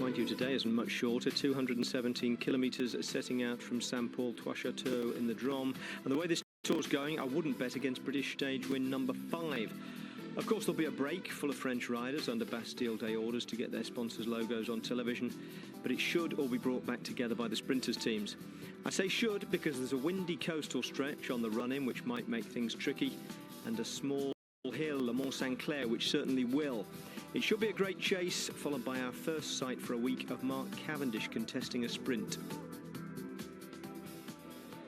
mind you, today is much shorter, 217 kilometres setting out from Saint-Paul-Trois-Chateaux in the Drôme. And the way this tour's going, I wouldn't bet against British stage win number 5. Of course, there'll be a break full of French riders under Bastille Day orders to get their sponsors' logos on television, but it should all be brought back together by the sprinters' teams. I say should because there's a windy coastal stretch on the run-in which might make things tricky, and a small hill, Le Mont Saint-Clair, which certainly will. It should be a great chase, followed by our first sight for a week of Mark Cavendish contesting a sprint.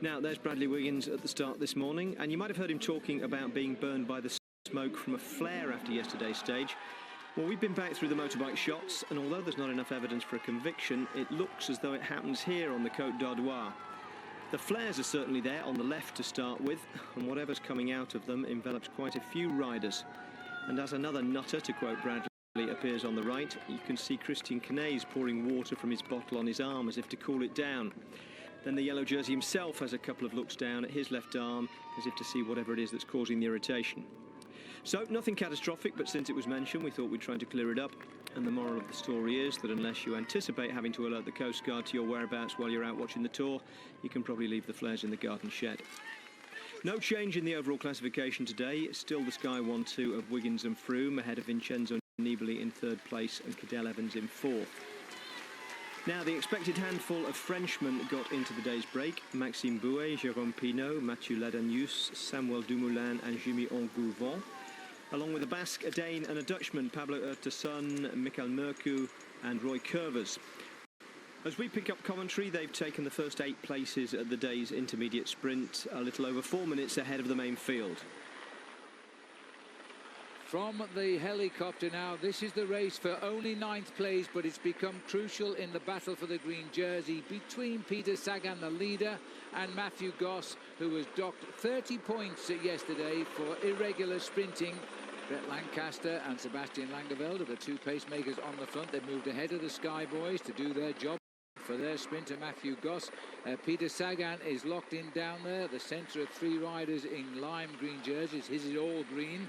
Now, there's Bradley Wiggins at the start this morning, and you might have heard him talking about being burned by the smoke from a flare after yesterday's stage. Well, we've been back through the motorbike shots, and although there's not enough evidence for a conviction, it looks as though it happens here on the Côte d'Ardoise. The flares are certainly there on the left to start with, and whatever's coming out of them envelops quite a few riders. And as another nutter, to quote Bradley, appears on the right, you can see Christian Knees pouring water from his bottle on his arm as if to cool it down. Then the yellow jersey himself has a couple of looks down at his left arm as if to see whatever it is that's causing the irritation. So, nothing catastrophic, but since it was mentioned, we thought we'd try to clear it up. And the moral of the story is that unless you anticipate having to alert the Coast Guard to your whereabouts while you're out watching the Tour, you can probably leave the flares in the garden shed. No change in the overall classification today. It's still the Sky 1-2 of Wiggins and Froome, ahead of Vincenzo Nibali in third place and Cadel Evans in fourth. Now, the expected handful of Frenchmen got into the day's break. Maxime Bouet, Jérôme Pinault, Mathieu Ladanius, Samuel Dumoulin and Jimmy Ongouvant. Along with a Basque, a Dane and a Dutchman, Pablo Urtasun, Michael Murcu and Roy Curvers. As we pick up commentary, they've taken the first 8 places at the day's intermediate sprint, a little over 4 minutes ahead of the main field. From the helicopter now, this is the race for only 9th place, but it's become crucial in the battle for the green jersey between Peter Sagan, the leader, and Matthew Goss, who was docked 30 points yesterday for irregular sprinting. Brett Lancaster and Sebastian Langeveld are the 2 pacemakers on the front. They've moved ahead of the Sky Boys to do their job. For their sprinter Matthew Goss, Peter Sagan is locked in down there, the centre of 3 riders in lime green jerseys. His is all green.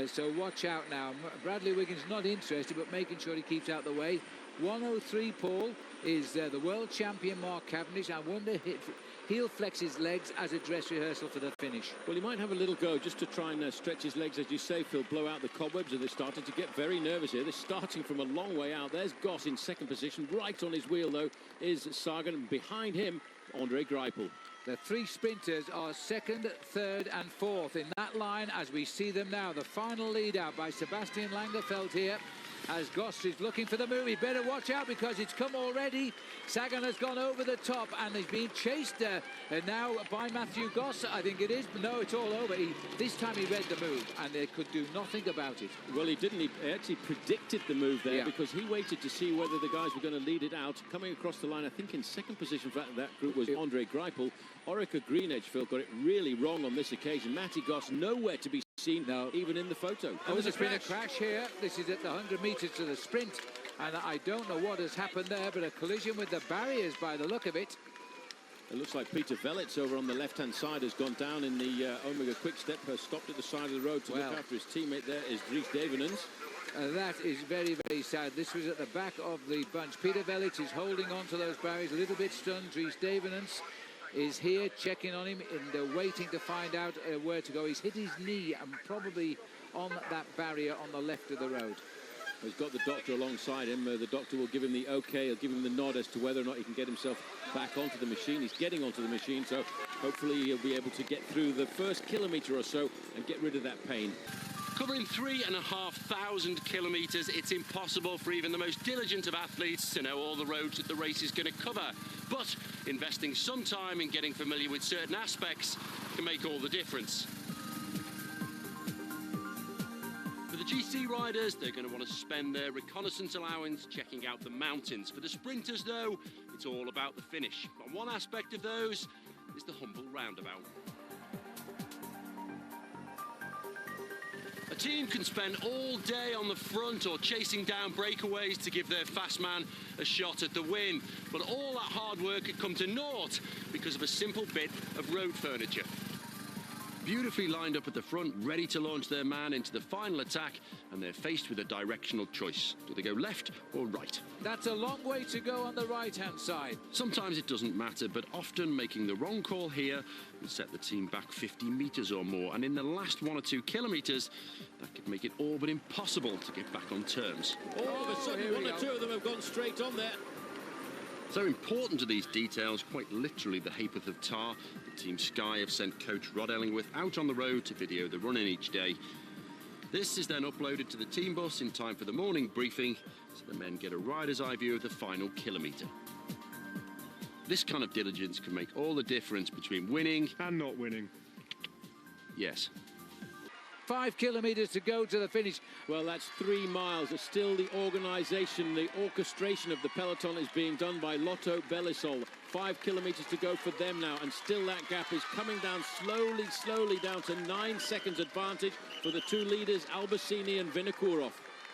So watch out now. Bradley Wiggins not interested, but making sure he keeps out the way. 103, Paul, is the world champion Mark Cavendish. I wonder if he'll flex his legs as a dress rehearsal for the finish. Well, he might have a little go just to try and stretch his legs, as you say, Phil, blow out the cobwebs. And they're starting to get very nervous here. They're starting from a long way out. There's Goss in second position. Right on his wheel, though, is Sagan. And behind him, Andre Greipel. The 3 sprinters are second, third and fourth in that line as we see them now. The final lead out by Sebastian Langeveld here as Goss is looking for the move. He better watch out because it's come already. Sagan has gone over the top and he's being chased now by Matthew Goss, I think it is. No, it's all over. This time he read the move and they could do nothing about it. Well, he didn't. He actually predicted the move there because he waited to see whether the guys were going to lead it out. Coming across the line, I think in second position for that group was Andre Greipel. Orica Greenedge, Phil, got it really wrong on this occasion. Matty Goss nowhere to be seen, even in the photo. Oh, there's been a crash here. This is at the 100 metres to the sprint. And I don't know what has happened there, but a collision with the barriers by the look of it. It looks like Peter Velits over on the left-hand side has gone down in the Omega Quick-Step, stopped at the side of the road to look after his teammate. There is Dries Devenens. That is very, very sad. This was at the back of the bunch. Peter Velits is holding on to those barriers, a little bit stunned. Dries Devenens is here checking on him and waiting to find out where to go. He's hit his knee and probably on that barrier on the left of the road. He's got the doctor alongside him. The doctor will give him the okay, he'll give him the nod as to whether or not he can get himself back onto the machine. He's getting onto the machine, so hopefully he'll be able to get through the first kilometre or so and get rid of that pain. Covering 3,500 kilometres, it's impossible for even the most diligent of athletes to know all the roads that the race is going to cover. But investing some time in getting familiar with certain aspects can make all the difference. For the GC riders, they're going to want to spend their reconnaissance allowance checking out the mountains. For the sprinters, though, it's all about the finish. And one aspect of those is the humble roundabout. A team can spend all day on the front or chasing down breakaways to give their fast man a shot at the win. But all that hard work had come to naught because of a simple bit of road furniture. Beautifully lined up at the front, ready to launch their man into the final attack, and they're faced with a directional choice. Do they go left or right? That's a long way to go on the right-hand side. Sometimes it doesn't matter, but often making the wrong call here would set the team back 50 metres or more, and in the last 1 or 2 kilometres, that could make it all but impossible to get back on terms. All of a sudden, 1 or 2 of them have gone straight on there. So important to these details, quite literally the ha'porth of tar. The Team Sky have sent coach Rod Ellingworth out on the road to video the run-in each day. This is then uploaded to the team bus in time for the morning briefing, so the men get a rider's eye view of the final kilometre. This kind of diligence can make all the difference between winning and not winning. Yes. 5 kilometres to go to the finish. Well, that's 3 miles. Still the organisation, the orchestration of the peloton is being done by Lotto Belisol. 5 kilometres to go for them now, and still that gap is coming down slowly down to 9 seconds advantage for the 2 leaders, Albacini and Vinokourov.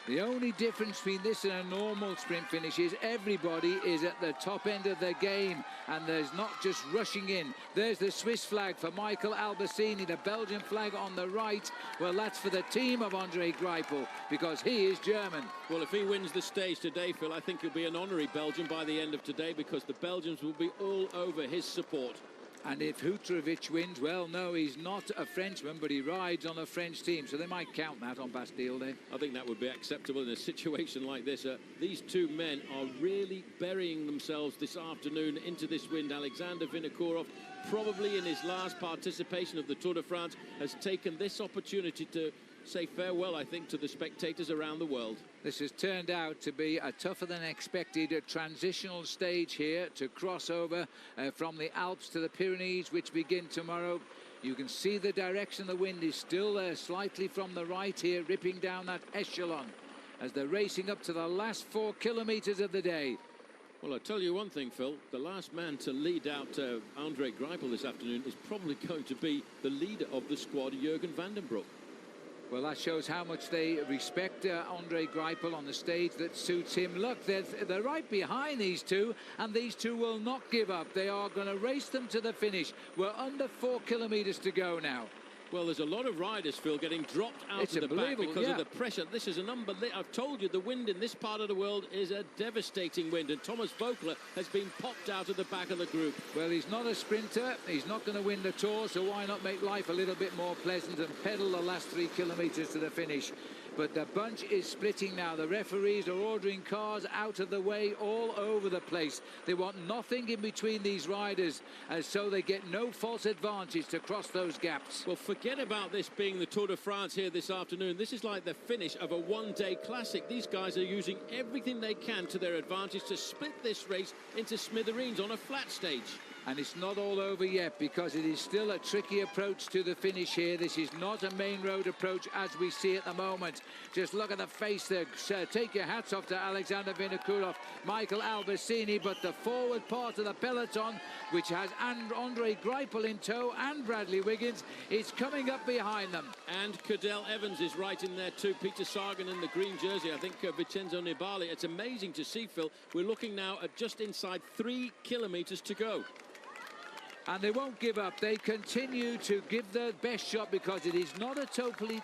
The only difference between this and a normal sprint finish is everybody is at the top end of the game, and there's not just rushing in. There's the Swiss flag for Michael Albacini, the Belgian flag on the right. Well, that's for the team of Andre Greipel, because he is German. Well, if he wins the stage today, Phil, I think he'll be an honorary Belgian by the end of today, because the Belgians will be all over his support. And if Hutrovic wins, well, no, he's not a Frenchman, but he rides on a French team, so they might count that on Bastille Day. I think that would be acceptable in a situation like this. These 2 men are really burying themselves this afternoon into this wind. Alexander Vinokourov, probably in his last participation of the Tour de France, has taken this opportunity to say farewell, I think, to the spectators around the world. This has turned out to be a tougher than expected transitional stage here to cross over from the Alps to the Pyrenees, which begin tomorrow. You can see the direction the wind is still there, slightly from the right here, ripping down that echelon as they're racing up to the last 4 kilometres of the day. Well, I'll tell you one thing, Phil. The last man to lead out Andre Greipel this afternoon is probably going to be the leader of the squad, Jürgen van den Broek. Well, that shows how much they respect Andre Greipel on the stage that suits him. Look, they're right behind these 2, and these 2 will not give up. They are going to race them to the finish. We're under 4 kilometres to go now. Well, there's a lot of riders, Phil, getting dropped out of the back because of the pressure. This is an unbelievable... I've told you, the wind in this part of the world is a devastating wind, and Thomas Voeckler has been popped out of the back of the group. Well, he's not a sprinter. He's not going to win the Tour, so why not make life a little bit more pleasant and pedal the last 3 kilometres to the finish? But the bunch is splitting now. The referees are ordering cars out of the way all over the place. They want nothing in between these riders, so they get no false advantage to cross those gaps. Well, forget about this being the Tour de France here this afternoon. This is like the finish of a one-day classic. These guys are using everything they can to their advantage to split this race into smithereens on a flat stage. And it's not all over yet, because it is still a tricky approach to the finish here. This is not a main road approach as we see at the moment. Just look at the face there. Take your hats off to Alexander Vinokourov, Michael Albacini, but the forward part of the peloton, which has Andre Greipel in tow and Bradley Wiggins, is coming up behind them. And Cadel Evans is right in there too. Peter Sagan in the green jersey. I think Vincenzo Nibali. It's amazing to see, Phil. We're looking now at just inside 3 kilometres to go. And they won't give up. They continue to give their best shot, because it is not a totally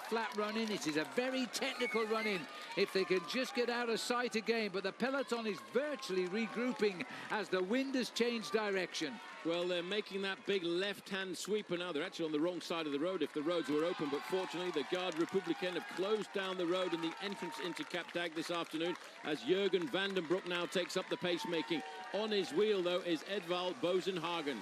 flat run-in. It is a very technical run-in if they can just get out of sight again. But the peloton is virtually regrouping as the wind has changed direction. Well, they're making that big left-hand sweeper now. They're actually on the wrong side of the road if the roads were open, but fortunately the Garde Républicaine have closed down the road in the entrance into Cap d'Agde this afternoon, as Jürgen van den Broek now takes up the pacemaking. On his wheel, though, is Edvald Boasson-Hagen.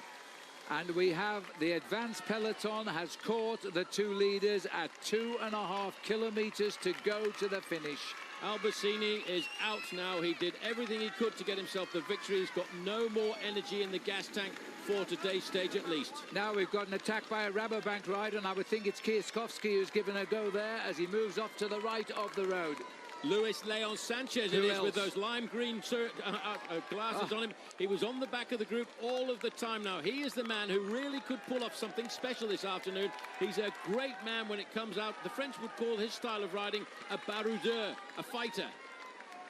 And we have the advanced peloton has caught the 2 leaders at 2.5 kilometres to go to the finish. Albacini is out now. He did everything he could to get himself the victory. He's got no more energy in the gas tank for today's stage, at least. Now we've got an attack by a Rabobank rider, and I would think it's Kwiatkowski who's given a go there as he moves off to the right of the road. Luis Leon Sanchez it is with those lime green glasses on him. He was on the back of the group all of the time now. He is the man who really could pull off something special this afternoon. He's a great man when it comes out. The French would call his style of riding a baroudeur, a fighter.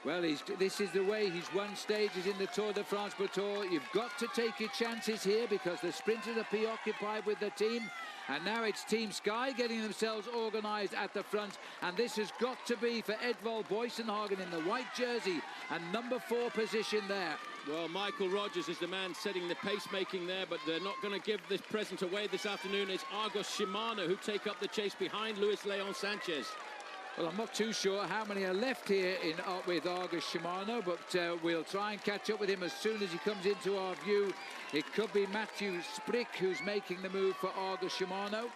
Well, this is the way he's won stages in the Tour de France Tour. You've got to take your chances here because the sprinters are preoccupied with the team. And now it's Team Sky getting themselves organised at the front. And this has got to be for Edvald Boysenhagen in the white jersey and number 4 position there. Well, Michael Rogers is the man setting the pace-making there, but they're not going to give this present away this afternoon. It's Argos Shimano who take up the chase behind Luis Leon Sanchez. Well, I'm not too sure how many are left here with Argos Shimano, but we'll try and catch up with him as soon as he comes into our view. It could be Matthew Sprick who's making the move for Argos Shimano.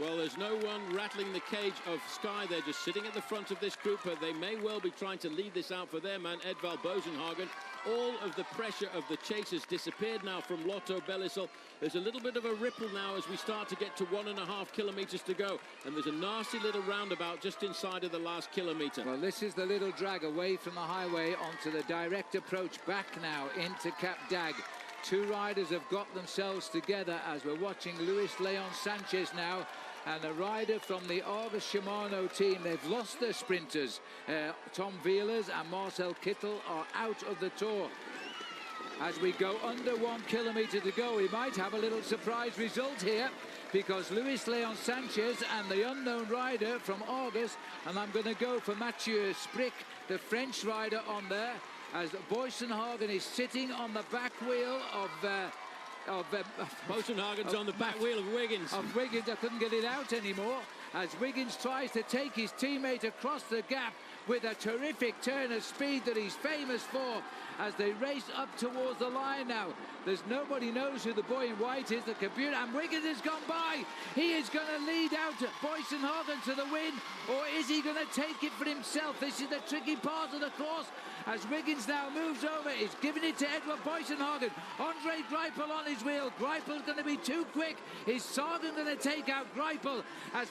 Well, there's no one rattling the cage of Sky. They're just sitting at the front of this group, but they may well be trying to lead this out for their man, Edvald Boysenhagen. All of the pressure of the chase has disappeared now from Lotto Belisol. There's a little bit of a ripple now as we start to get to 1.5 kilometres to go. And there's a nasty little roundabout just inside of the last kilometre. Well, this is the little drag away from the highway onto the direct approach back now into Cap d'Agde. 2 riders have got themselves together as we're watching Luis Leon Sanchez now. And a rider from the Argos Shimano team. They've lost their sprinters. Tom Wiehlers and Marcel Kittel are out of the Tour. As we go under 1 kilometre to go, we might have a little surprise result here because Luis Leon Sanchez and the unknown rider from Argos, and I'm going to go for Mathieu Sprick, the French rider on there, as Boysenhagen is sitting on the back wheel of Boysenhagen's on the back wheel of Wiggins. I couldn't get it out anymore as Wiggins tries to take his teammate across the gap with a terrific turn of speed that he's famous for as they race up towards the line now. There's nobody knows who the boy in white is, the computer, and Wiggins has gone by. He is going to lead out Boysenhagen to the win, or is he going to take it for himself? This is the tricky part of the course as Wiggins now moves over. He's giving it to Edvald Boysenhagen. Andre Greipel on his wheel. Greipel's going to be too quick. Is Sagan going to take out Greipel as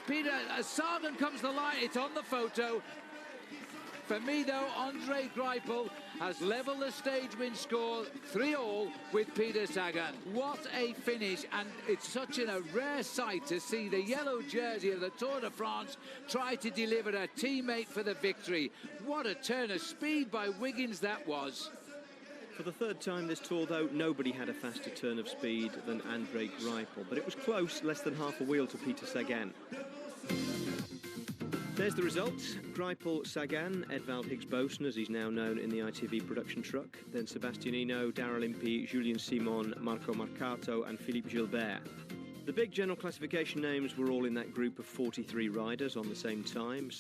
Sagan comes to the line? It's on the photo. For me, though, Andre Greipel has levelled the stage win score 3-all with Peter Sagan. What a finish, and it's such a rare sight to see the yellow jersey of the Tour de France try to deliver a teammate for the victory. What a turn of speed by Wiggins that was. For the 3rd time this Tour, though, nobody had a faster turn of speed than Andre Greipel, but it was close, less than half a wheel to Peter Sagan. There's the results. Greipel, Sagan, Edvald Higgs-Boson, as he's now known in the ITV production truck, then Sebastianino, Daryl Impey, Julien Simon, Marco Marcato and Philippe Gilbert. The big general classification names were all in that group of 43 riders on the same time.